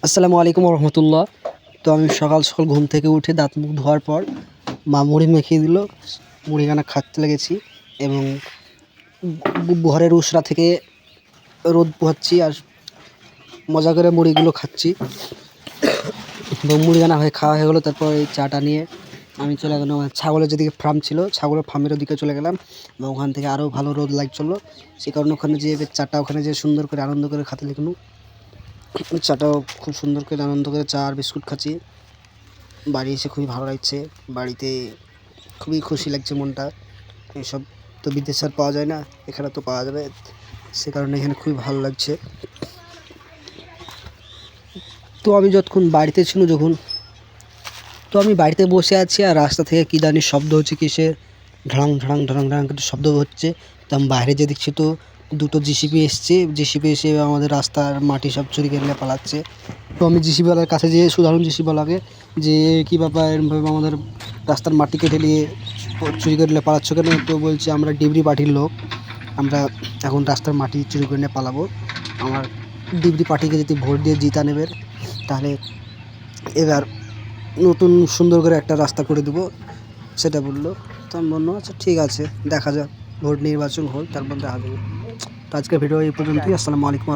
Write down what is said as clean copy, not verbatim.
আসসালামু আলাইকুম রহমতুল্লাহ। তো আমি সকাল সকাল ঘুম থেকে উঠে দাঁত মুখ ধোয়ার পর মা মুড়ি মেখিয়ে দিল, মুড়িখানা খাতে লেগেছি এবং ঘরের উসরা থেকে রোদ পোহাচ্ছি আর মজা করে মুড়িগুলো খাচ্ছি এবং মুড়িখানা খাওয়া হয়ে গেলো। তারপর এই চাটা নিয়ে আমি চলে গেলাম ছাগলের যেদিকে ফার্ম ছিল, ছাগলের ফার্মের ওদিকে চলে গেলাম এবং ওখান থেকে আরও ভালো রোদ লাগছিলো, সেই কারণে ওখানে যেয়ে চাটা ওখানে যেয়ে সুন্দর করে আনন্দ করে খাতে লাগলাম। চাটাও খুব সুন্দর করে আনন্দ করে চা আর বিস্কুট খাচ্ছি। বাড়ি এসে খুবই ভালো লাগছে, বাড়িতে খুবই খুশি লাগছে মনটা। এসব তো বিদেশে আর পাওয়া যায় না, এখানে তো পাওয়া যাবে, সে কারণে এখানে খুবই ভালো লাগছে। তো আমি যতক্ষণ বাড়িতে ছিল তো আমি বাড়িতে বসে আছি আর রাস্তা থেকে কী জানি শব্দ হচ্ছে, কিসে ঢাং ঢাং ঢাং ঢাং একটা শব্দ হচ্ছে। তো আমি বাইরে যে দেখছি তো দুটো জিসিপি এসে আমাদের রাস্তার মাটি সব চুরি করে পালাচ্ছে। তো আমি জিসিপিওয়ালার কাছে যেয়ে সুধারণ জিসিপিওয়ালাকে যে কী ব্যাপার, এরমভাবে আমাদের রাস্তার মাটি কেটে নিয়ে চুরি করে পালাচ্ছ কেন? তো বলছে আমরা ডিবরি পার্টির লোক, আমরা এখন রাস্তার মাটি চুরি করে নিয়ে পালাবো। আমার ডিবরি পার্টিকে যদি ভোট দিয়ে জিতা নেবেন তাহলে এবার নতুন সুন্দর করে একটা রাস্তা করে দেবো, সেটা বললো। তো আমি বললাম আচ্ছা ঠিক আছে, দেখা যাক, ভোট নির্বাচন হোক, তারপর দেখা যাবে। তো আজকের ভিডিও এই পর্যন্তই। আসসালামু আলাইকুম।